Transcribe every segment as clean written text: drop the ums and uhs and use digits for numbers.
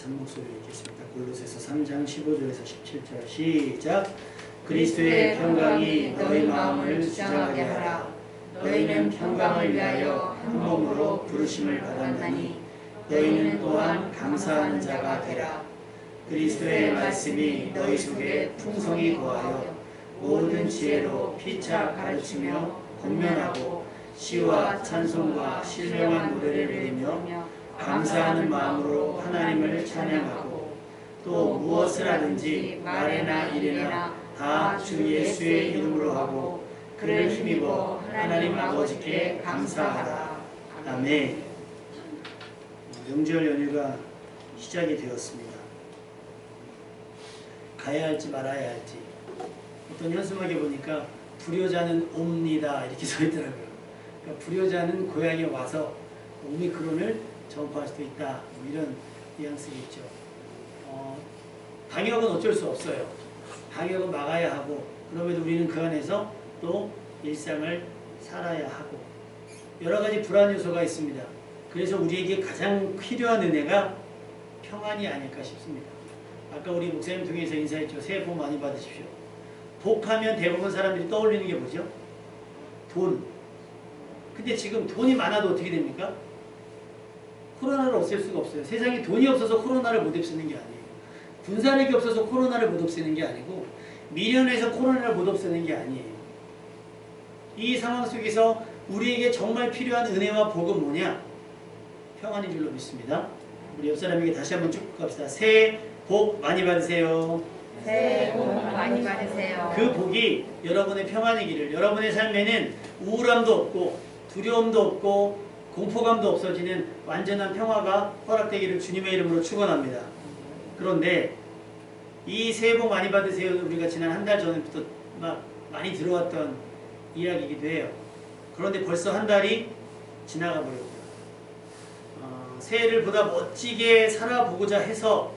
같이 한 목소리로 읽겠습니다. 골로새서 3장 15절에서 17절 시작. 그리스도의 평강이 너희 마음을 주장하게 하라. 너희는 평강을 위하여 한 몸으로 부르심을 받았나니 너희는 또한 감사하는 자가 되라. 그리스도의 말씀이 너희 속에 풍성히 거하여 모든 지혜로 피차 가르치며 권면하고 시와 찬송과 신령한 노래를 부르며 감사하는 마음으로 하나님을 찬양하고 또 무엇을 하든지 말에나 일에나 다 주 예수의 이름으로 하고 그를 힘입어 하나님 아버지께 감사하라. 아멘. 명절 연휴가 시작이 되었습니다. 가야 할지 말아야 할지. 어떤 현수막에 보니까 불효자는 옵니다 이렇게 써있더라고요. 그러니까 불효자는 고향에 와서 오미크론을 전파할 수도 있다, 뭐 이런 뉘앙스겠죠. 방역은 어쩔 수 없어요. 방역은 막아야 하고, 그럼에도 우리는 그 안에서 또 일상을 살아야 하고, 여러 가지 불안 요소가 있습니다. 그래서 우리에게 가장 필요한 은혜가 평안이 아닐까 싶습니다. 아까 우리 목사님 통해서 인사했죠. 새해 복 많이 받으십시오. 복하면 대부분 사람들이 떠올리는 게 뭐죠? 돈. 근데 지금 돈이 많아도 어떻게 됩니까? 코로나를 없앨 수가 없어요. 세상에 돈이 없어서 코로나를 못 없애는 게 아니에요. 군사력이 없어서 코로나를 못 없애는 게 아니고, 미련해서 코로나를 못 없애는 게 아니에요. 이 상황 속에서 우리에게 정말 필요한 은혜와 복은 뭐냐? 평안인 줄로 믿습니다. 우리 옆 사람에게 다시 한번 쭉 갑시다. 새해 복 많이 받으세요. 새해 복 많이 받으세요. 그 복이 여러분의 평안이기를, 여러분의 삶에는 우울함도 없고 두려움도 없고 공포감도 없어지는 완전한 평화가 허락되기를 주님의 이름으로 축원합니다. 그런데 이 새해 복 많이 받으세요, 우리가 지난 한 달 전부터 막 많이 들어왔던 이야기이기도 해요. 그런데 벌써 한 달이 지나가 버렸고요. 새해를 보다 멋지게 살아보고자 해서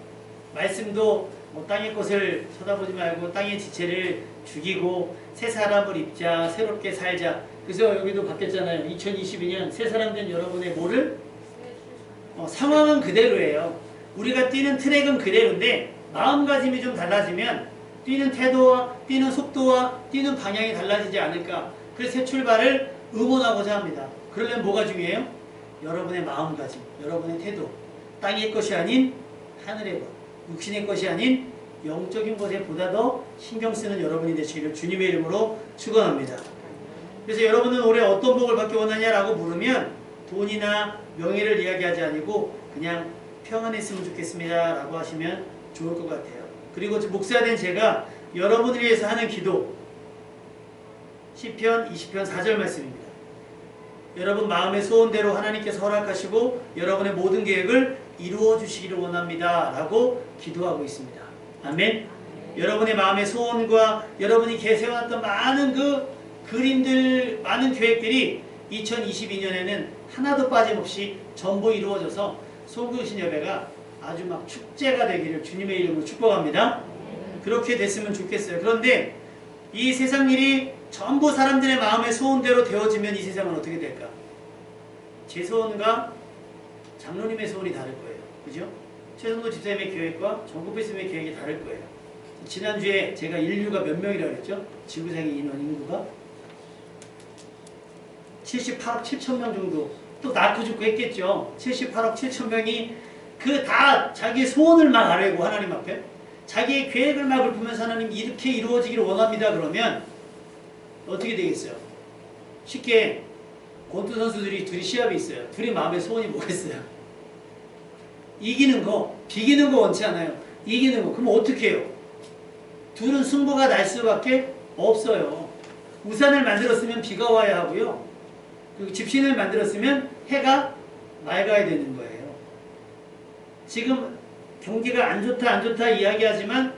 말씀도 땅의 것을 쳐다보지 말고 땅의 지체를 죽이고 새 사람을 입자, 새롭게 살자. 그래서 여기도 바뀌었잖아요. 2022년 새 사람 된 여러분의 뭐를? 상황은 그대로예요. 우리가 뛰는 트랙은 그대로인데 마음가짐이 좀 달라지면 뛰는 태도와 뛰는 속도와 뛰는 방향이 달라지지 않을까. 그래서 새 출발을 응원하고자 합니다. 그러려면 뭐가 중요해요? 여러분의 마음가짐, 여러분의 태도. 땅의 것이 아닌 하늘의 것, 육신의 것이 아닌 영적인 것에 보다 더 신경 쓰는 여러분이 되시기를 주님의 이름으로 축원합니다. 그래서 여러분은 올해 어떤 복을 받기 원하냐라고 물으면 돈이나 명예를 이야기하지 아니고 그냥 평안했으면 좋겠습니다 라고 하시면 좋을 것 같아요. 그리고 목사된 제가 여러분을 위해서 하는 기도, 시편 20편 4절 말씀입니다. 여러분 마음의 소원대로 하나님께서 허락하시고 여러분의 모든 계획을 이루어 주시기를 원합니다 라고 기도하고 있습니다. 아멘. 여러분의 마음의 소원과 여러분이 세워놨던 많은 그 그림들, 많은 계획들이 2022년에는 하나도 빠짐없이 전부 이루어져서 소그신 예배가 아주 막 축제가 되기를 주님의 이름으로 축복합니다. 그렇게 됐으면 좋겠어요. 그런데 이 세상 일이 전부 사람들의 마음의 소원대로 되어지면 이 세상은 어떻게 될까? 제 소원과 장로님의 소원이 다를 거예요. 그죠? 최성도 집사님의 계획과 정국배스님의 계획이 다를 거예요. 지난주에 제가 인류가 몇 명이라고 했죠? 지구상의 인원 인구가 78억 7천 명 정도. 또 낳고 죽고 했겠죠. 78억 7천 명이 그 다 자기의 소원을 막 아뢰고 하나님 앞에 자기의 계획을 막 읊으면서 하나님 이렇게 이루어지기를 원합니다. 그러면 어떻게 되겠어요? 쉽게 권투 선수들이 둘이 시합이 있어요. 둘이 마음의 소원이 뭐겠어요? 이기는 거, 비기는 거 원치 않아요. 이기는 거. 그럼 어떻게 해요? 둘은 승부가 날 수밖에 없어요. 우산을 만들었으면 비가 와야 하고요. 그리고 집신을 만들었으면 해가 맑아야 되는 거예요. 지금 경기가 안 좋다 이야기하지만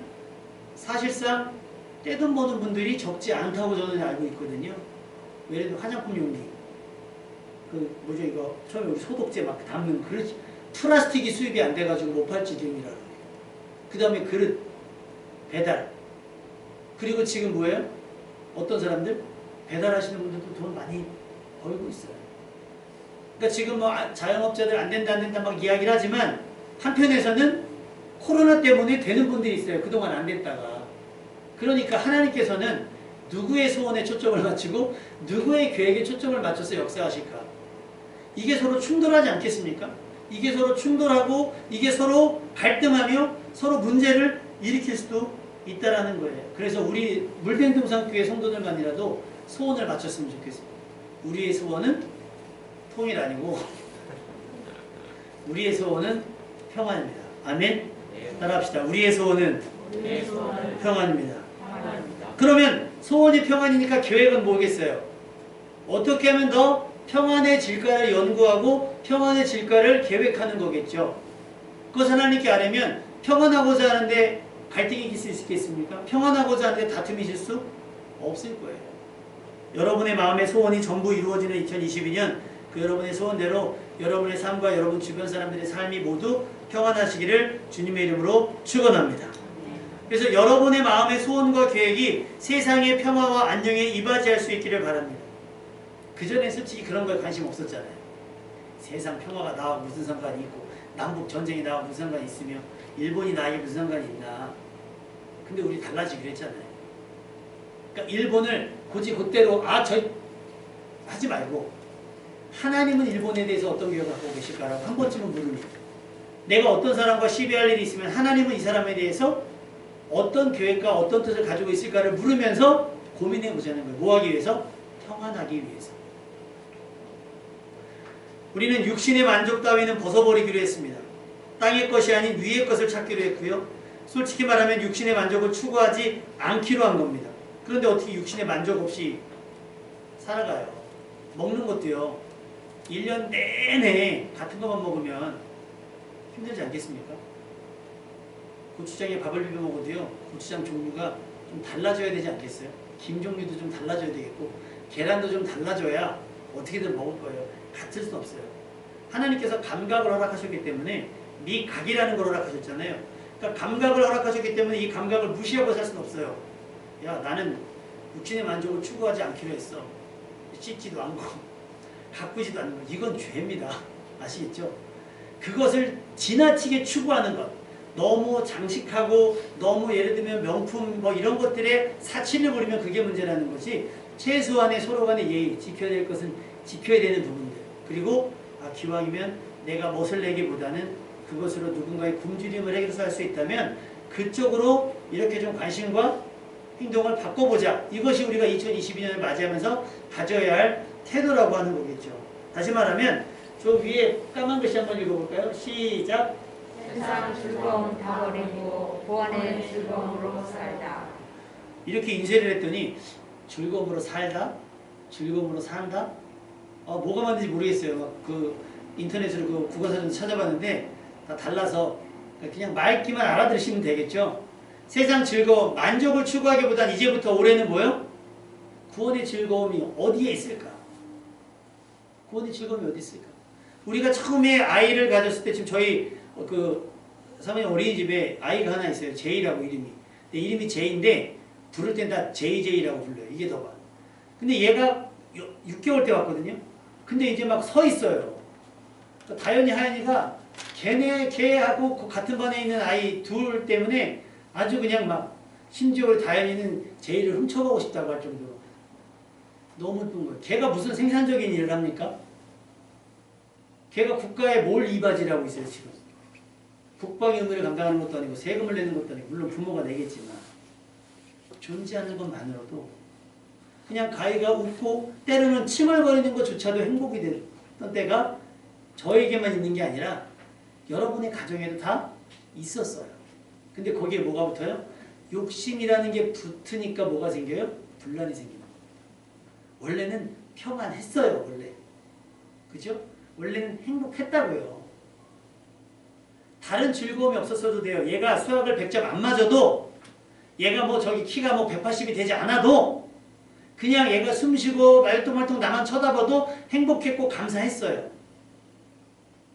사실상 떼돈 버는 분들이 적지 않다고 저는 알고 있거든요. 예를 들어 화장품 용기, 뭐죠 이거 처음에 우리 소독제 막 담는 그릇, 플라스틱이 수입이 안 돼가지고 못 팔지 등이라고. 그 다음에 그릇 배달. 그리고 지금 뭐예요? 어떤 사람들 배달하시는 분들도 돈 많이 벌고 있어요. 그러니까 지금 뭐 자영업자들 안 된다 막 이야기를 하지만 한편에서는 코로나 때문에 되는 분들이 있어요. 그동안 안 됐다가. 그러니까 하나님께서는 누구의 소원에 초점을 맞추고 누구의 계획에 초점을 맞춰서 역사하실까? 이게 서로 충돌하지 않겠습니까? 이게 서로 충돌하고 이게 서로 갈등하며 서로 문제를 일으킬 수도 있다라는 거예요. 그래서 우리 물된 동산교회 성도들만이라도 소원을 맞췄으면 좋겠습니다. 우리의 소원은 통일 아니고 우리의 소원은 평안입니다. 아멘? 따라합시다. 우리의 소원은 평안입니다. 그러면 소원이 평안이니까 계획은 뭐겠어요? 어떻게 하면 더 평안해질까를 연구하고 평안해질까를 계획하는 거겠죠. 그것 하나님께 아뢰면 평안하고자 하는데 갈등이 있을 수 있겠습니까? 평안하고자 하는데 다툼이 있을 수 없을 거예요. 여러분의 마음의 소원이 전부 이루어지는 2022년 그 여러분의 소원대로 여러분의 삶과 여러분 주변 사람들의 삶이 모두 평안하시기를 주님의 이름으로 축원합니다. 그래서 여러분의 마음의 소원과 계획이 세상의 평화와 안녕에 이바지할 수 있기를 바랍니다. 그전에 솔직히 그런 거에 관심 없었잖아요. 세상 평화가 나와 무슨 상관이 있고 남북 전쟁이 나와 무슨 상관이 있으며 일본이 나에게 무슨 상관이 있나. 근데 우리 달라지기로 했잖아요. 그러니까 일본을 고지 곧대로 하지 말고 하나님은 일본에 대해서 어떤 계획을 갖고 계실까라고 한 번쯤은 물으면 내가 어떤 사람과 시비할 일이 있으면 하나님은 이 사람에 대해서 어떤 계획과 어떤 뜻을 가지고 있을까를 물으면서 고민해 보자는 거예요. 뭐 하기 위해서? 평안하기 위해서. 우리는 육신의 만족 따위는 벗어버리기로 했습니다. 땅의 것이 아닌 위의 것을 찾기로 했고요. 솔직히 말하면 육신의 만족을 추구하지 않기로 한 겁니다. 그런데 어떻게 육신의 만족 없이 살아가요? 먹는 것도요. 1년 내내 같은 것만 먹으면 힘들지 않겠습니까? 고추장에 밥을 비벼 먹어도요. 고추장 종류가 좀 달라져야 되지 않겠어요? 김 종류도 좀 달라져야 되겠고 계란도 좀 달라져야 어떻게든 먹을 거예요. 같을 수 없어요. 하나님께서 감각을 허락하셨기 때문에 미각이라는 걸 허락하셨잖아요. 그러니까 감각을 허락하셨기 때문에 이 감각을 무시하고 살 수는 없어요. 야, 나는 육신의 만족을 추구하지 않기로 했어. 씻지도 않고 가꾸지도 않는 거. 이건 죄입니다. 아시겠죠? 그것을 지나치게 추구하는 것. 너무 장식하고 너무 예를 들면 명품 뭐 이런 것들에 사치를 부리면 그게 문제라는 것이 최소한의 서로 간의 예의, 지켜야 될 것은 지켜야 되는 부분들. 그리고 기왕이면 내가 멋을 내기보다는 그것으로 누군가의 굶주림을 해결할 수 있다면 그쪽으로 이렇게 좀 관심과 행동을 바꿔보자. 이것이 우리가 2022년을 맞이하면서 가져야 할 태도라고 하는 거겠죠. 다시 말하면 저 위에 까만 글씨 한번 읽어볼까요? 시작. 세상 즐거움 다 버리고 구원의 즐거움으로 살다. 이렇게 인쇄를 했더니 즐거움으로 살다? 즐거움으로 산다? 뭐가 맞는지 모르겠어요. 그 인터넷으로 그 국어사전 찾아봤는데 다 달라서 그냥 말기만 알아들으시면 되겠죠. 세상 즐거움, 만족을 추구하기보단 이제부터 올해는 뭐요? 구원의 즐거움이 어디에 있을까? 구원의 즐거움이 어디 있을까? 우리가 처음에 아이를 가졌을 때 지금 저희 그 사모님 어린이집에 아이가 하나 있어요. 제이라고 이름이. 근데 이름이 제이인데 부를 땐 다 제이제이라고 불러요. 이게 더 봐. 근데 얘가 6개월 때 왔거든요. 근데 이제 막 서 있어요. 다현이 하연이가 걔하고 같은 반에 있는 아이 둘 때문에 아주 그냥 막 심지어 다현이는 제이를 훔쳐가고 싶다고 할 정도로 너무 예쁜 거예요. 걔가 무슨 생산적인 일을 합니까? 걔가 국가에 뭘 이바지라고 있어요 지금. 국방의 의무를 감당하는 것도 아니고 세금을 내는 것도 아니고 물론 부모가 내겠지만 존재하는 것만으로도 그냥 가희가 웃고 때로는 칭얼거리는 것조차도 행복이 됐던 때가 저에게만 있는 게 아니라 여러분의 가정에도 다 있었어요. 근데 거기에 뭐가 붙어요? 욕심이라는 게 붙으니까 뭐가 생겨요? 분란이 생깁니다. 원래는 평안했어요. 원래. 그죠? 원래는 행복했다고요. 다른 즐거움이 없었어도 돼요. 얘가 수학을 100점 안 맞아도 얘가 뭐 저기 키가 뭐 180이 되지 않아도 그냥 얘가 숨쉬고 말똥말똥 나만 쳐다봐도 행복했고 감사했어요.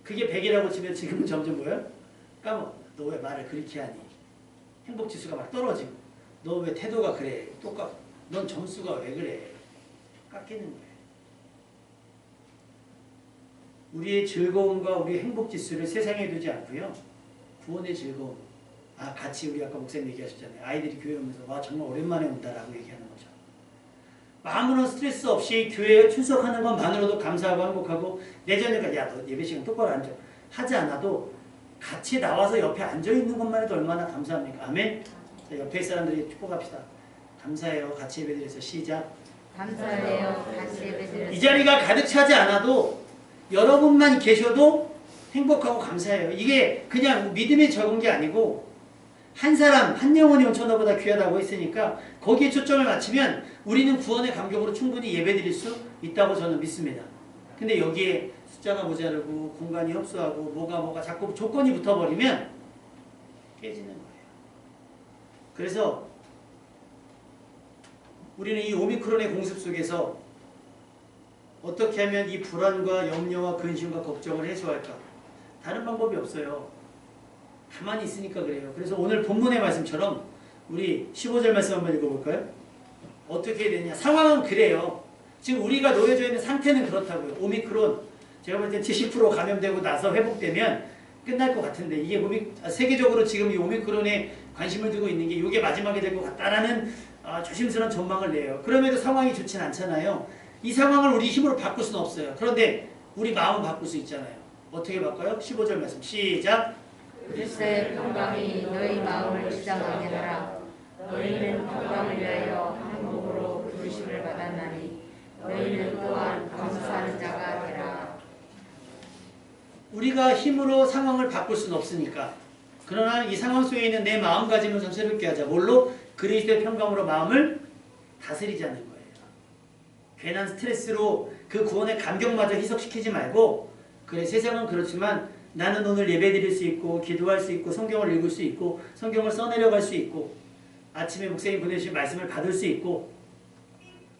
그게 100이라고 치면 지금은 점점 뭐예요? 까먹어. 너 왜 말을 그렇게 하니? 행복지수가 막 떨어지고 너 왜 태도가 그래? 넌 점수가 왜 그래? 깎이는 거예요. 우리의 즐거움과 우리의 행복지수를 세상에 두지 않고요. 구원의 즐거움, 같이 우리 아까 목사님 얘기하셨잖아요. 아이들이 교회 오면서 와 정말 오랜만에 온다라고 얘기하는 거죠. 아무런 스트레스 없이 교회에 출석하는 것만으로도 감사하고 행복하고 내 자녀가 야 너 예배 시간 똑바로 앉아 하지 않아도 같이 나와서 옆에 앉아 있는 것만 해도 얼마나 감사합니까? 아멘. 자, 옆에 사람들이 축복합시다. 감사해요. 같이 예배드려서 시작. 감사해요. 같이 예배드렸습니다. 이 자리가 가득 차지 않아도 여러분만 계셔도 행복하고 감사해요. 이게 그냥 믿음이 적은 게 아니고 한 사람, 한 영혼이 온천하보다 귀하다고 했으니까 거기에 초점을 맞추면 우리는 구원의 감격으로 충분히 예배드릴 수 있다고 저는 믿습니다. 근데 여기에 숫자가 모자르고 공간이 협소하고 뭐가 자꾸 조건이 붙어버리면 깨지는 거예요. 그래서 우리는 이 오미크론의 공습 속에서 어떻게 하면 이 불안과 염려와 근심과 걱정을 해소할까? 다른 방법이 없어요. 가만히 있으니까 그래요. 그래서 오늘 본문의 말씀처럼 우리 15절 말씀 한번 읽어볼까요? 어떻게 해야 되냐? 상황은 그래요. 지금 우리가 놓여져 있는 상태는 그렇다고요. 오미크론 제가 볼 때 70% 감염되고 나서 회복되면 끝날 것 같은데 이게 세계적으로 지금 이 오미크론에 관심을 두고 있는 게 이게 마지막이 될 것 같다라는 조심스러운 전망을 내요. 그럼에도 상황이 좋진 않잖아요. 이 상황을 우리 힘으로 바꿀 수는 없어요. 그런데 우리 마음은 바꿀 수 있잖아요. 어떻게 바꿔요? 15절 말씀 시작. 그리스도의 평강이 너희 마음을 주장하게 하라. 너희는 평강을 위하여 한국으로 부르심을 받았나니 너희는 또한 감사하는 자가 되라. 우리가 힘으로 상황을 바꿀 수는 없으니까. 그러나 이 상황 속에 있는 내 마음가짐을 좀 새롭게 하자. 뭘로? 그리스도의 평강으로 마음을 다스리자는 거예요. 괜한 스트레스로 그 구원의 감격마저 희석시키지 말고 그래 세상은 그렇지만 나는 오늘 예배드릴 수 있고 기도할 수 있고 성경을 읽을 수 있고 성경을 써내려갈 수 있고 아침에 목사님 보내주신 말씀을 받을 수 있고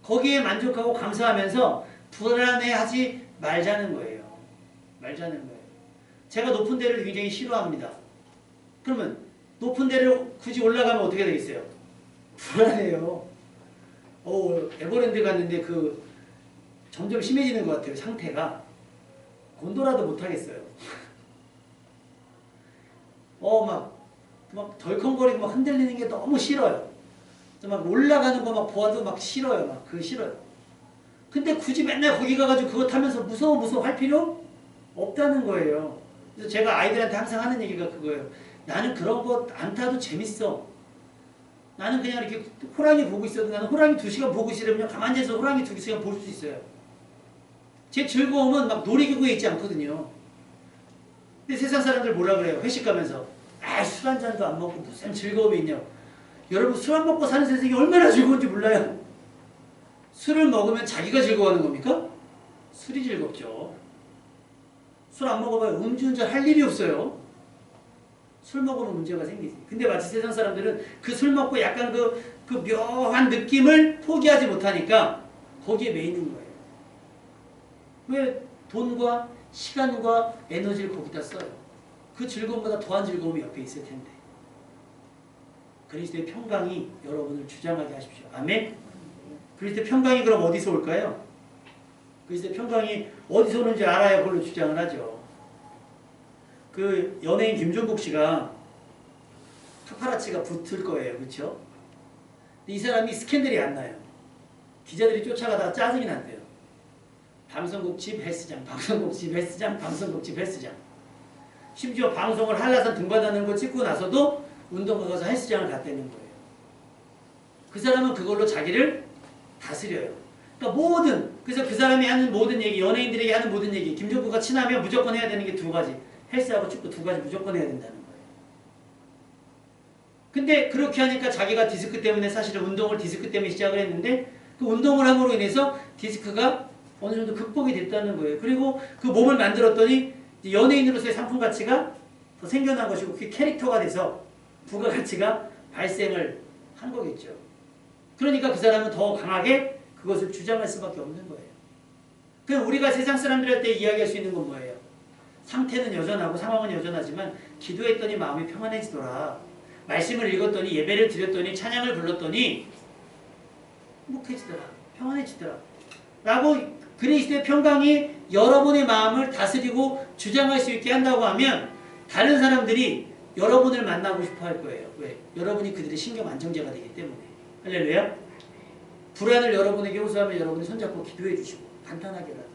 거기에 만족하고 감사하면서 불안해하지 말자는 거예요. 말자는 거예요. 제가 높은 데를 굉장히 싫어합니다. 그러면 높은 데를 굳이 올라가면 어떻게 되겠어요? 불안해요. 에버랜드 갔는데 점점 심해지는 것 같아요. 상태가. 곤도라도 못하겠어요. 막 덜컹거리고 막 흔들리는 게 너무 싫어요. 막 올라가는 거 막 보아도 막 싫어요. 막 그거 싫어요. 근데 굳이 맨날 거기 가가지고 그거 타면서 무서워 할 필요 없다는 거예요. 그래서 제가 아이들한테 항상 하는 얘기가 그거예요. 나는 그런 거 안 타도 재밌어. 나는 그냥 이렇게 호랑이 보고 있어도 나는 호랑이 2시간 보고 있으려면 가만히 있어서 호랑이 2시간 볼 수 있어요. 제 즐거움은 막 놀이기구에 있지 않거든요. 근데 세상 사람들 뭐라 그래요? 회식 가면서 술 한 잔도 안 먹고 무슨 즐거움이 있냐. 여러분 술 안 먹고 사는 세상이 얼마나 즐거운지 몰라요. 술을 먹으면 자기가 즐거워하는 겁니까? 술이 즐겁죠. 술 안 먹어봐요. 음주운전 할 일이 없어요. 술 먹으면 문제가 생기지. 근데 마치 세상 사람들은 그 술 먹고 약간 그 묘한 느낌을 포기하지 못하니까 거기에 매이는 거예요. 왜 돈과 시간과 에너지를 거기다 써요? 그 즐거움보다 더한 즐거움이 옆에 있을 텐데. 그리스도의 평강이 여러분을 주장하게 하십시오. 아멘? 그리스도의 평강이 그럼 어디서 올까요? 그리스도의 평강이 어디서 오는지 알아야 그걸로 주장을 하죠. 그 연예인 김종국 씨가 파파라치가 붙을 거예요. 그렇죠? 이 사람이 스캔들이 안 나요. 기자들이 쫓아가다가 짜증이 난대요. 방송국집 헬스장, 방송국집 헬스장, 방송국집 헬스장. 심지어 방송을 한라산 등반하는 거 찍고 나서도 운동가 가서 헬스장을 갔다는 거예요. 그 사람은 그걸로 자기를 다스려요. 그러니까 그래서 그 사람이 하는 모든 얘기, 연예인들에게 하는 모든 얘기, 김종국과 친하면 무조건 해야 되는 게 2가지. 헬스하고 축구 2가지 무조건 해야 된다는 거예요. 근데 그렇게 하니까 자기가 디스크 때문에 사실은 운동을 디스크 때문에 시작을 했는데 그 운동을 함으로 인해서 디스크가 어느 정도 극복이 됐다는 거예요. 그리고 그 몸을 만들었더니 연예인으로서의 상품 가치가 더 생겨난 것이고 그게 캐릭터가 돼서 부가가치가 발생을 한 거겠죠. 그러니까 그 사람은 더 강하게 그것을 주장할 수밖에 없는 거예요. 그럼 우리가 세상 사람들한테 이야기할 수 있는 건 뭐예요? 상태는 여전하고 상황은 여전하지만 기도했더니 마음이 평안해지더라. 말씀을 읽었더니 예배를 드렸더니 찬양을 불렀더니 행복해지더라. 평안해지더라. 라고 그리스도의 평강이 여러분의 마음을 다스리고 주장할 수 있게 한다고 하면 다른 사람들이 여러분을 만나고 싶어 할 거예요. 왜? 여러분이 그들의 신경 안정제가 되기 때문에. 할렐루야. 불안을 여러분에게 호소하면 여러분이 손잡고 기도해 주시고 간단하게라도.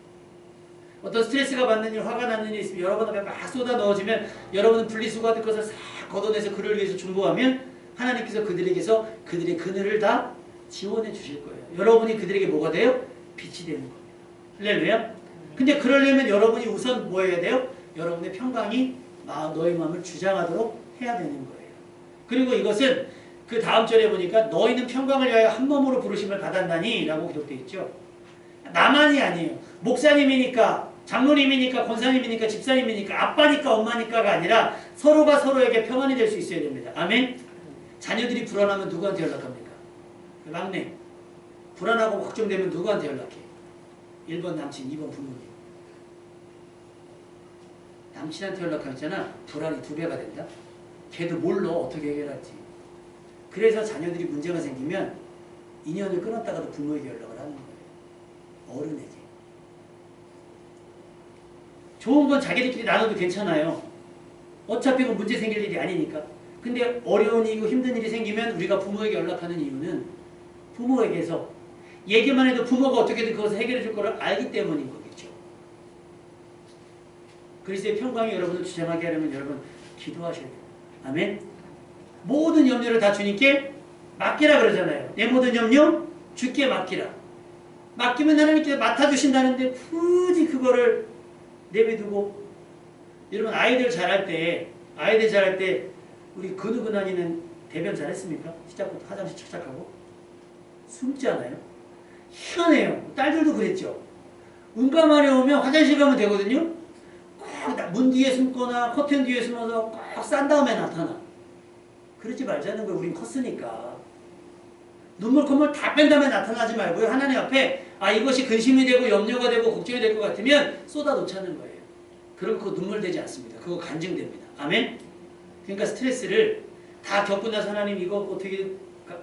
어떤 스트레스가 받는 일, 화가 나는 일이 있으면 여러분 앞에 막 쏟아 넣어지면 여러분은 분리수거 같은 것을 싹 걷어내서 그를 위해서 중보하면 하나님께서 그들에게서 그들의 그늘을 다 지원해 주실 거예요. 여러분이 그들에게 뭐가 돼요? 빛이 되는 겁니다. 할렐루야. 근데 그러려면 여러분이 우선 뭐 해야 돼요? 여러분의 평강이 너의 마음을 주장하도록 해야 되는 거예요. 그리고 이것은 그 다음 절에 보니까 너희는 평강을 위하여 한 몸으로 부르심을 받았나니 라고 기록되어 있죠. 나만이 아니에요. 목사님이니까 장로님이니까 권사님이니까 집사님이니까 아빠니까 엄마니까가 아니라 서로가 서로에게 평안이 될 수 있어야 됩니다. 아멘. 자녀들이 불안하면 누구한테 연락합니까? 막내. 불안하고 걱정되면 누구한테 연락해? 1번 남친, 2번 부모님. 남친한테 연락하잖아. 불안이 2배가 된다. 걔도 몰라 어떻게 해결할지. 그래서 자녀들이 문제가 생기면 인연을 끊었다가도 부모에게 연락을 하는 거예요. 어른에게. 좋은 건 자기들끼리 나눠도 괜찮아요. 어차피 그 문제 생길 일이 아니니까. 근데 어려운 일이고 힘든 일이 생기면 우리가 부모에게 연락하는 이유는 부모에게서 얘기만 해도 부모가 어떻게든 그것을 해결해 줄 거를 알기 때문인 거겠죠. 그리스도의 평강이 여러분을 주장하게 하려면 여러분 기도하셔야 돼요. 아멘. 모든 염려를 다 주님께 맡기라 그러잖아요. 내 모든 염려 주께 맡기라. 맡기면 하나님께서 맡아주신다는데 굳이 그거를 내비두고. 여러분 아이들 잘할 때 우리 근우근한이는 대변 잘했습니까? 시작부터 화장실 착착하고 숨지 않아요? 희한해요. 딸들도 그랬죠. 응가만에 오면 화장실 가면 되거든요. 꼭 문 뒤에 숨거나 커튼 뒤에 숨어서 꼭 싼 다음에 나타나. 그러지 말자는 거예요. 우린 컸으니까. 눈물 콧물 다 뺀 다음에 나타나지 말고요. 하나님 앞에 이것이 근심이 되고 염려가 되고 걱정이 될 것 같으면 쏟아 놓자는 거예요. 그럼 그거 눈물 되지 않습니다. 그거 간증됩니다. 아멘? 그러니까 스트레스를 다 겪고 나서 하나님 이거 어떻게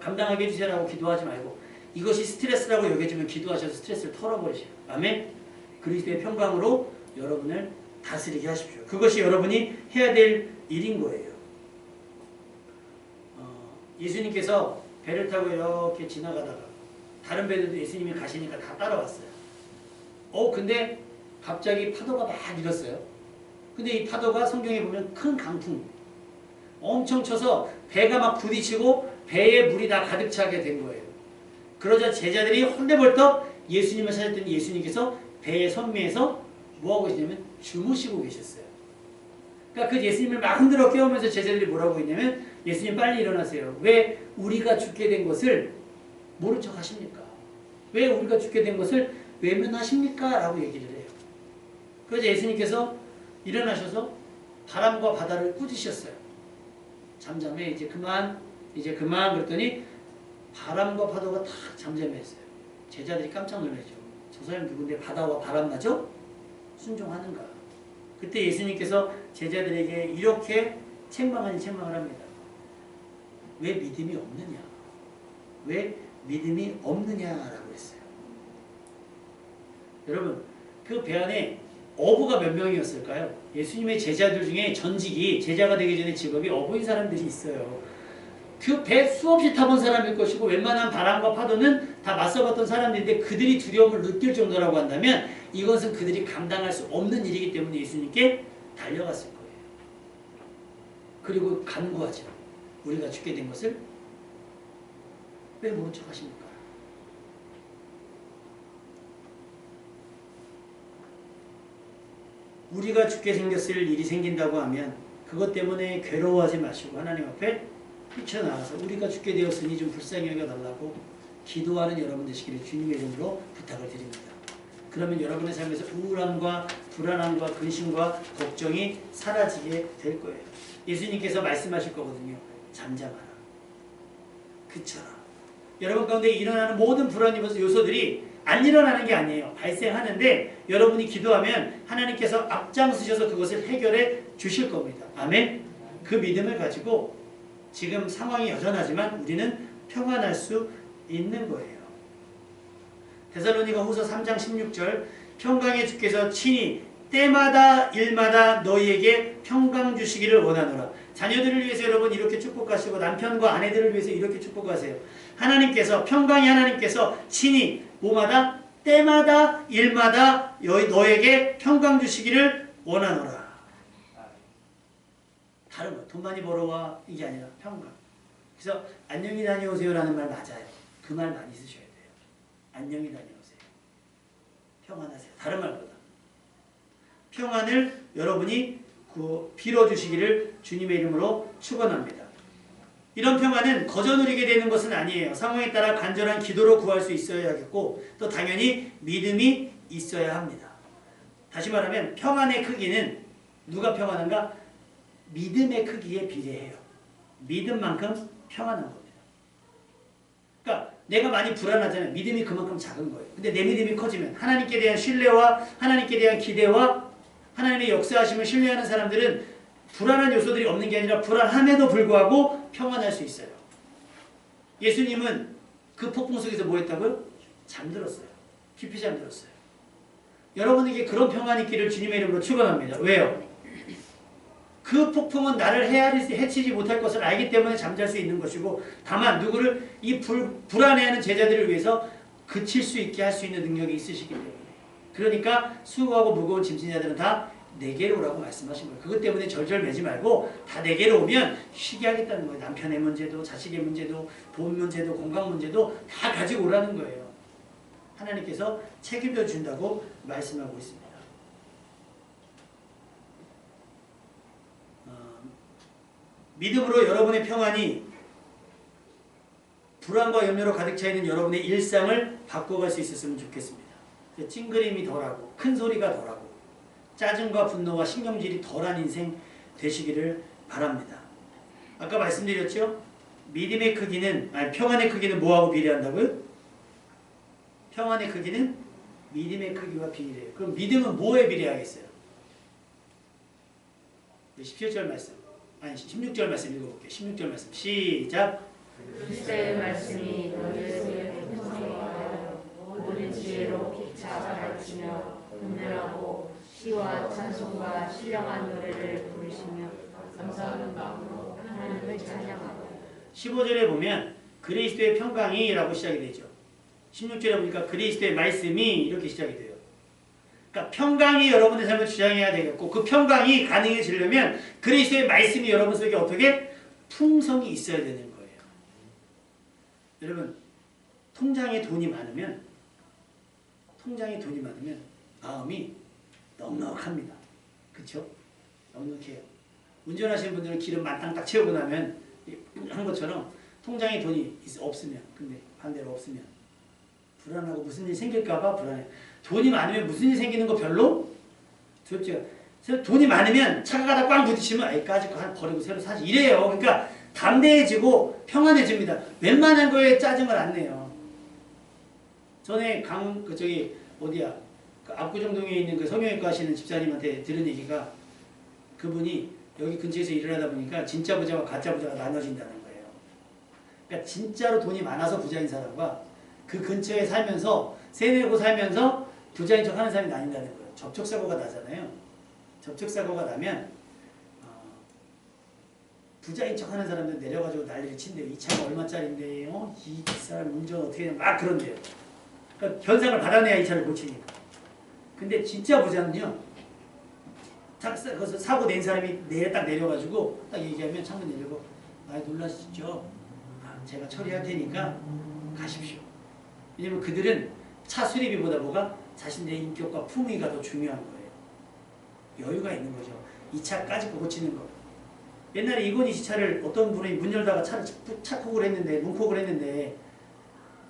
감당하게 해주세요라고 기도하지 말고 이것이 스트레스라고 여겨지면 기도하셔서 스트레스를 털어버리세요. 아멘? 그리스도의 평강으로 여러분을 다스리게 하십시오. 그것이 여러분이 해야 될 일인 거예요. 예수님께서 배를 타고 이렇게 지나가다가 다른 배들도 예수님이 가시니까 다 따라왔어요. 근데 갑자기 파도가 막 일었어요. 근데 이 파도가 성경에 보면 큰 강풍 엄청 쳐서 배가 막 부딪히고 배에 물이 다 가득 차게 된 거예요. 그러자 제자들이 헐레벌떡 예수님을 찾았더니 예수님께서 배의 선미에서 뭐하고 계시냐면 주무시고 계셨어요. 그러니까 그 예수님을 막 흔들어 깨우면서 제자들이 뭐라고 했냐면 예수님 빨리 일어나세요. 왜 우리가 죽게 된 것을 모른 척 하십니까? 왜 우리가 죽게 된 것을 외면하십니까? 라고 얘기를 해요. 그래서 예수님께서 일어나셔서 바람과 바다를 꾸짖으셨어요. 잠잠해 이제 그만 그랬더니 바람과 파도가 다 잠잠했어요. 제자들이 깜짝 놀라죠. 저 사람이 누군데 바다와 바람마저 순종하는가. 그때 예수님께서 제자들에게 이렇게 책망을 합니다. 왜 믿음이 없느냐? 왜 믿음이 없느냐라고 했어요. 여러분 그 배 안에 어부가 몇 명이었을까요? 예수님의 제자들 중에 전직이 제자가 되기 전에 직업이 어부인 사람들이 있어요. 그 배 수없이 타본 사람일 것이고 웬만한 바람과 파도는 다 맞서봤던 사람들인데 그들이 두려움을 느낄 정도라고 한다면 이것은 그들이 감당할 수 없는 일이기 때문에 예수님께 달려갔을 거예요. 그리고 간구하죠. 우리가 죽게 된 것을 왜 모른 척 하십니까? 우리가 죽게 생겼을 일이 생긴다고 하면 그것 때문에 괴로워하지 마시고 하나님 앞에 뛰쳐나와서 우리가 죽게 되었으니 좀 불쌍히 여겨달라고 기도하는 여러분 되시기를 주님의 이름으로 부탁을 드립니다. 그러면 여러분의 삶에서 우울함과 불안함과 근심과 걱정이 사라지게 될 거예요. 예수님께서 말씀하실 거거든요. 잠잠하라. 그쳐라. 여러분 가운데 일어나는 모든 불안 요소들이 안 일어나는 게 아니에요. 발생하는데 여러분이 기도하면 하나님께서 앞장서셔서 그것을 해결해 주실 겁니다. 아멘. 그 믿음을 가지고 지금 상황이 여전하지만 우리는 평안할 수 있는 거예요. 데살로니가 후서 3장 16절 평강의 주께서 친히 때마다 일마다 너희에게 평강 주시기를 원하노라. 자녀들을 위해서 여러분 이렇게 축복하시고 남편과 아내들을 위해서 이렇게 축복하세요. 하나님께서 평강의 하나님께서 친히 뭐마다 때마다 일마다 너에게 평강 주시기를 원하노라. 다른 거 돈 많이 벌어와 이게 아니라 평강. 그래서 안녕히 다녀오세요라는 말 맞아요. 그 말 많이 쓰셔야 돼요. 안녕히 다녀오세요. 평안하세요. 다른 말보다. 평안을 여러분이 빌어주시기를 주님의 이름으로 축원합니다. 이런 평안은 거저 누리게 되는 것은 아니에요. 상황에 따라 간절한 기도로 구할 수 있어야겠고 또 당연히 믿음이 있어야 합니다. 다시 말하면 평안의 크기는 누가 평안한가? 믿음의 크기에 비례해요. 믿음만큼 평안한 겁니다. 그러니까 내가 많이 불안하잖아요. 믿음이 그만큼 작은 거예요. 근데 내 믿음이 커지면 하나님께 대한 신뢰와 하나님께 대한 기대와 하나님의 역사하심을 신뢰하는 사람들은 불안한 요소들이 없는 게 아니라 불안함에도 불구하고 평안할 수 있어요. 예수님은 그 폭풍 속에서 뭐 했다고요? 잠들었어요. 깊이 잠들었어요. 여러분에게 그런 평안이 있기를 주님의 이름으로 축원합니다. 왜요? 그 폭풍은 나를 해치지 못할 것을 알기 때문에 잠잘 수 있는 것이고 다만 누구를 이 불안해하는 제자들을 위해서 그칠 수 있게 할 수 있는 능력이 있으시기 때문에 그러니까 수고하고 무거운 짐진 자들은 다 내게로 오라고 말씀하신 거예요. 그것 때문에 절절매지 말고 다 내게로 오면 쉬게 하겠다는 거예요. 남편의 문제도 자식의 문제도 돈 문제도 건강 문제도 다 가지고 오라는 거예요. 하나님께서 책임져 준다고 말씀하고 있습니다. 믿음으로 여러분의 평안이 불안과 염려로 가득 차 있는 여러분의 일상을 바꿔갈 수 있었으면 좋겠습니다. 찡그림이 덜하고 큰 소리가 덜하고 짜증과 분노와 신경질이 덜한 인생 되시기를 바랍니다. 아까 말씀드렸죠? 믿음의 크기는 평안의 크기는 뭐하고 비례한다고요? 평안의 크기는 믿음의 크기와 비례해요. 그럼 믿음은 뭐에 비례하겠어요? 17절 말씀 16절 말씀 읽어볼게요. 16절 말씀 시작. 그리스도의 말씀이 너희 속에 풍성하게 하여 모든 지혜로 피차 가르치며 분별하고 시와 찬송과 신령한 노래를 부르시며 감사하는 마음으로 하나님을 찬양하고 15절에 보면 그리스도의 평강이 라고 시작이 되죠. 16절에 보니까 그리스도의 말씀이 이렇게 시작이 돼요. 그러니까 평강이 여러분의 삶을 주장해야 되겠고 그 평강이 가능해지려면 그리스도의 말씀이 여러분 속에 어떻게 풍성이 있어야 되는 거예요. 여러분 통장에 돈이 많으면 마음이 넉넉합니다. 그렇죠? 넉넉해요. 운전하시는 분들은 기름 만땅 딱 채우고 나면 한 것처럼 통장에 돈이 없으면 근데 반대로 없으면 불안하고 무슨 일이 생길까봐 불안해. 돈이 많으면 무슨 일이 생기는 거 별로 두렵죠. 돈이 많으면 차가 가다 꽝 부딪히면 아이 까짓 거 하나 버리고 새로 사지 이래요. 그러니까 담대해지고 평안해집니다. 웬만한 거에 짜증을 안 내요. 전에 그 압구정동에 있는 그 성형외과 하시는 집사님한테 들은 얘기가 그분이 여기 근처에서 일을 하다 보니까 진짜 부자와 가짜 부자가 나눠진다는 거예요. 그러니까 진짜로 돈이 많아서 부자인 사람과 그 근처에 살면서 세내고 살면서 부자인 척 하는 사람이 나뉜다는 거예요. 접촉사고가 나잖아요. 접촉사고가 나면 부자인 척 하는 사람들 내려가지고 난리를 친대요. 이 차가 얼마짜린데 이 사람 운전 어떻게 막 그런대요. 그러니까 변상을 받아내야 이 차를 고치니까. 근데 진짜 부자는요. 거기서 사고 낸 사람이 딱 내려가지고 딱 얘기하면 창문 열고 많이 놀라시죠? 제가 처리할 테니까 가십시오. 왜냐면 그들은 차 수리비보다 뭐가 자신들의 인격과 품위가 더 중요한 거예요. 여유가 있는 거죠. 이 차까지 고치는 거. 옛날에 이건희 씨 차를 어떤 분이 문 열다가 차를 착콕을 했는데 문콕을 했는데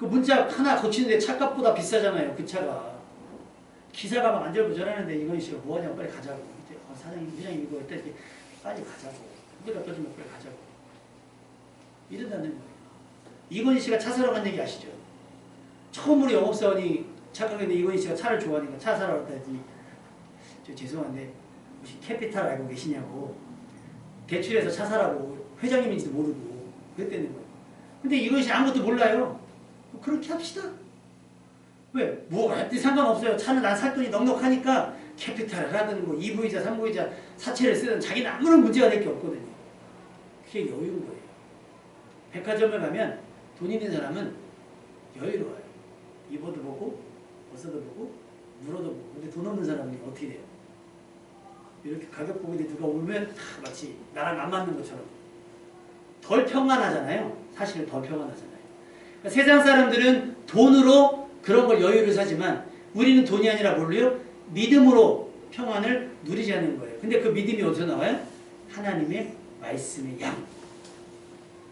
그 문짝 하나 고치는데 차값보다 비싸잖아요. 그 차가. 기사가 막 안절부절하는데 이건희 씨가 뭐하냐고 빨리 가자고. 사장님, 회장님 이거 어때? 빨리 가자고. 우리가 떠주면 빨리 가자고. 이런다는 거예요. 이건희 씨가 차 사러 간 얘기 아시죠? 처음으로 영업사원이 착각했는데 이건희 씨가 차를 좋아하니까 차 사러 갔다 했더니 저 죄송한데 혹시 캐피탈 알고 계시냐고. 대출해서 차 사라고 회장님인지도 모르고 그랬다는 거예요. 근데 이건희 씨 아무것도 몰라요. 그렇게 합시다. 왜? 뭐가 할지 상관없어요. 차는 난 살 돈이 넉넉하니까 캐피탈을 하든 뭐 2부이자 3부이자 사채를 쓰든 자기는 아무런 문제가 될 게 없거든요. 그게 여유인 거예요. 백화점을 가면 돈 있는 사람은 여유로워요. 입어도 보고 벗어도 보고 물어도 보고. 근데 돈 없는 사람은 어떻게 돼요? 이렇게 가격 보고 누가 오면 마치 나랑 안 맞는 것처럼 덜 평안하잖아요. 사실은 덜 평안하잖아요. 그러니까 세상 사람들은 돈으로 그런 걸 여유를 사지만 우리는 돈이 아니라 뭘로요? 믿음으로 평안을 누리지 않는 거예요. 근데 그 믿음이 어디서 나와요? 하나님의 말씀의 양.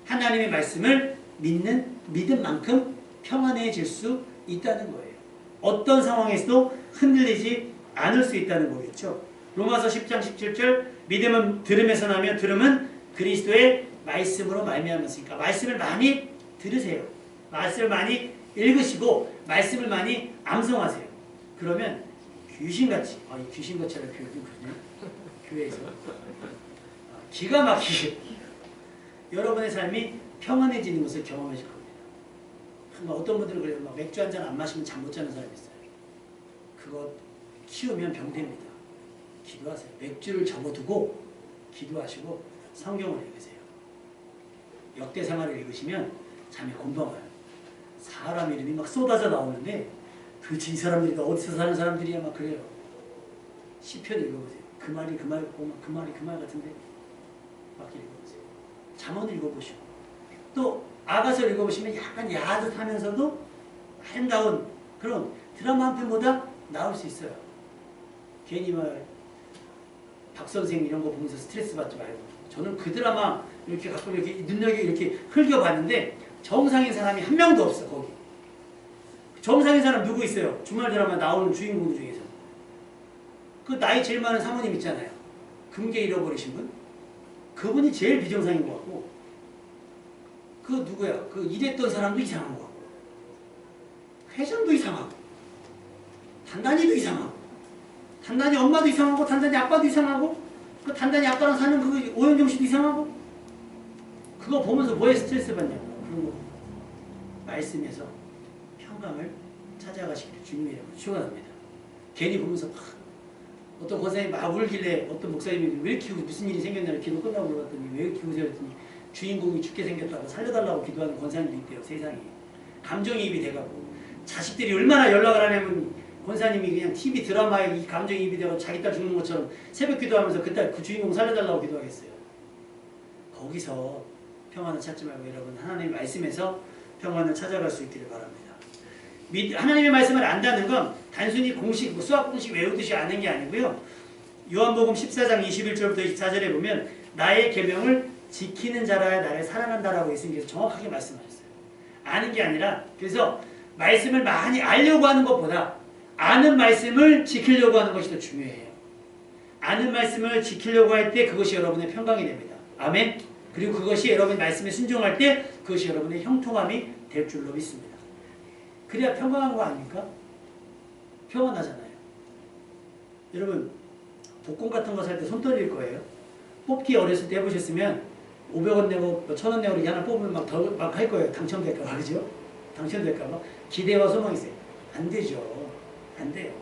하나님의 말씀을 믿는 믿음만큼 평안해질 수 있다는 거예요. 어떤 상황에서도 흔들리지 않을 수 있다는 거겠죠. 로마서 10장 17절 믿음은 들음에서 나며 들음은 그리스도의 말씀으로 말미암았으니까 말씀을 많이 들으세요. 말씀을 많이 읽으시고 말씀을 많이 암송하세요. 그러면 귀신같이 이 귀신같이라는 표현이 그러네. 교회에서 기가 막히게 여러분의 삶이 평안해지는 것을 경험하실 겁니다. 어떤 분들은 그래요. 맥주 한 잔 안 마시면 잠 못 자는 사람이 있어요. 그거 키우면 병됩니다. 기도하세요. 맥주를 접어두고 기도하시고 성경을 읽으세요. 역대상하를 읽으시면 잠이 금방 와요. 사람 이름이 막 쏟아져 나오는데 도대체 이 사람들이 어디서 사는 사람들이야 막 그래요. 시편 읽어보세요. 그 말이 그 말 같고 그 말이 그 말 같은데 막 읽어보세요. 잠언 읽어보시고 또 아가서 읽어보시면 약간 야릇하면서도 아름다운 그런 드라마 한 편보다 나올 수 있어요. 괜히 박 선생 이런 거 보면서 스트레스 받지 말고. 저는 그 드라마 이렇게 가끔 이렇게 눈여겨 이렇게 흘겨봤는데 정상인 사람이 한 명도 없어 거기. 정상인 사람 누구 있어요? 주말 드라마 나오는 주인공 중에서. 그 나이 제일 많은 사모님 있잖아요. 금괴 잃어버리신 분. 그분이 제일 비정상인 것 같고 그 누구야? 그 일했던 사람도 이상한 것 같고 회장도 이상하고 단단이도 이상하고 단단이 엄마도 이상하고 단단이 아빠도 이상하고 그 단단이 아빠랑 사는 그 오현정 씨도 이상하고 그거 보면서 뭐에 스트레스 받냐고. 그런 거 말씀에서 평강을 찾아가시기를 주님의 이름으로 축원합니다. 괜히 보면서 어떤 권사님이 막 울길래 어떤 목사님이 왜 이렇게 무슨 일이 생겼냐고 기도 끝나고 물어봤더니 왜 이렇게 우세요 했더니 주인공이 죽게 생겼다고 살려달라고 기도하는 권사님도 있대요. 세상에. 감정이입이 돼가고 자식들이 얼마나 연락을 하냐면 권사님이 그냥 TV 드라마에 이 감정이입이 돼서 자기 딸 죽는 것처럼 새벽 기도하면서 그 딸 그 주인공 살려달라고 기도하겠어요. 거기서 평안을 찾지 말고 여러분 하나님의 말씀에서 평안을 찾아갈 수 있기를 바랍니다. 하나님의 말씀을 안다는 건 단순히 공식, 수학 공식 외우듯이 아는 게 아니고요. 요한복음 14장 21절부터 24절에 보면 나의 계명을 지키는 자라야 나를 사랑한다라고 예수님께서 정확하게 말씀하셨어요. 아는 게 아니라 그래서 말씀을 많이 알려고 하는 것보다 아는 말씀을 지키려고 하는 것이 더 중요해요. 아는 말씀을 지키려고 할 때 그것이 여러분의 평강이 됩니다. 아멘. 그리고 그것이 여러분의 말씀에 순종할 때 그것이 여러분의 형통함이 될 줄로 믿습니다. 그래야 평강한 거 아닙니까? 평안하잖아요. 여러분 복권 같은 거 살 때 손 떨릴 거예요. 뽑기 어렸을 때 해보셨으면 500원 내고 1000원 내고 이렇게 하나 뽑으면 막 할 거예요. 당첨될까 봐. 그죠? 당첨될까 봐. 기대와 소망이 있어요. 안 되죠. 안 돼요.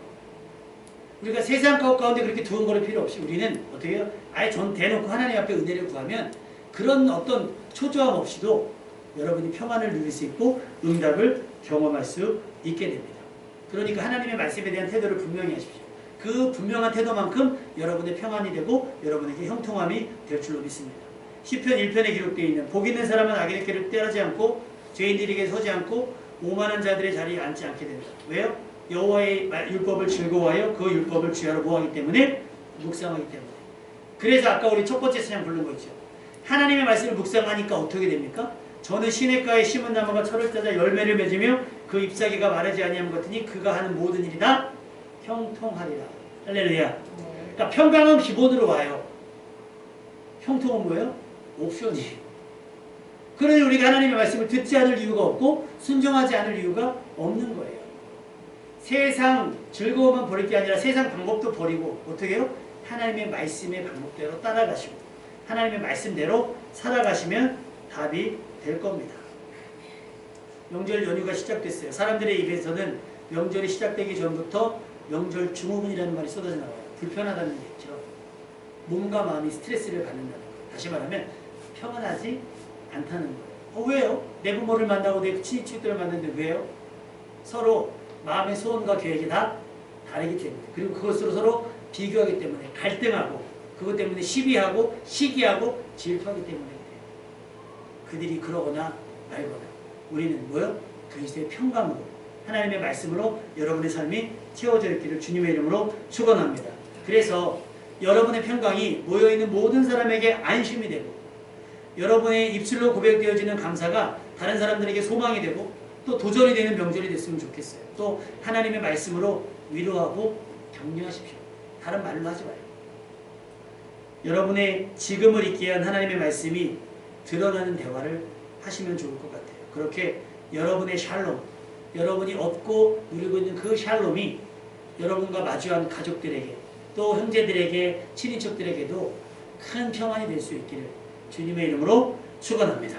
우리가 세상 가운데 그렇게 두근거릴 필요 없이 우리는 어떻게 해요? 아예 전 대놓고 하나님 앞에 은혜를 구하면 그런 어떤 초조함 없이도 여러분이 평안을 누릴 수 있고 응답을 경험할 수 있게 됩니다. 그러니까 하나님의 말씀에 대한 태도를 분명히 하십시오. 그 분명한 태도만큼 여러분의 평안이 되고 여러분에게 형통함이 될 줄로 믿습니다. 시편 1편에 기록되어 있는 복 있는 사람은 악인의 길을 따르지 않고 죄인들에게 서지 않고 오만한 자들의 자리에 앉지 않게 된다. 왜요? 여호와의 율법을 즐거워하여 그 율법을 주야로 모하기 때문에 묵상하기 때문에. 그래서 아까 우리 첫 번째 찬양 부른 거 있죠. 하나님의 말씀을 묵상하니까 어떻게 됩니까? 저는 시냇가에 심은 나무가 철을 따자 열매를 맺으며 그 잎사귀가 마르지 아니함 같으니 그가 하는 모든 일이 다 형통하리라. 할렐루야. 그러니까 평강은 기본으로 와요. 형통은 뭐예요? 옵션이. 그러니 우리가 하나님의 말씀을 듣지 않을 이유가 없고 순종하지 않을 이유가 없는 거예요. 세상 즐거움만 버릴 게 아니라 세상 방법도 버리고 어떻게 해요? 하나님의 말씀의 방법대로 따라가시고 하나님의 말씀대로 살아가시면 답이 될 겁니다. 명절 연휴가 시작됐어요. 사람들의 입에서는 명절이 시작되기 전부터 명절 증후군이라는 말이 쏟아져 나와요. 불편하다는 얘기죠. 몸과 마음이 스트레스를 받는다는 거예요. 다시 말하면 평안하지 않다는 거예요. 왜요? 내 부모를 만나고 내 친인척들을 만났는데 왜요? 서로 마음의 소원과 계획이 다 다르기 때문에, 그리고 그것으로 서로 비교하기 때문에 갈등하고, 그것 때문에 시비하고 시기하고 질투하기 때문에 그래요. 그들이 그러거나 말거나 우리는 뭐요? 그리스도의 평강으로, 하나님의 말씀으로 여러분의 삶이 채워져 있기를 주님의 이름으로 축원합니다. 그래서 여러분의 평강이 모여있는 모든 사람에게 안심이 되고, 여러분의 입술로 고백되어지는 감사가 다른 사람들에게 소망이 되고, 또 도전이 되는 명절이 됐으면 좋겠어요. 또 하나님의 말씀으로 위로하고 격려하십시오. 다른 말로 하지 마요. 여러분의 지금을 있게 한 하나님의 말씀이 드러나는 대화를 하시면 좋을 것 같아요. 그렇게 여러분의 샬롬, 여러분이 얻고 누리고 있는 그 샬롬이 여러분과 마주한 가족들에게, 또 형제들에게, 친인척들에게도 큰 평안이 될 수 있기를 주님의 이름으로 축원합니다.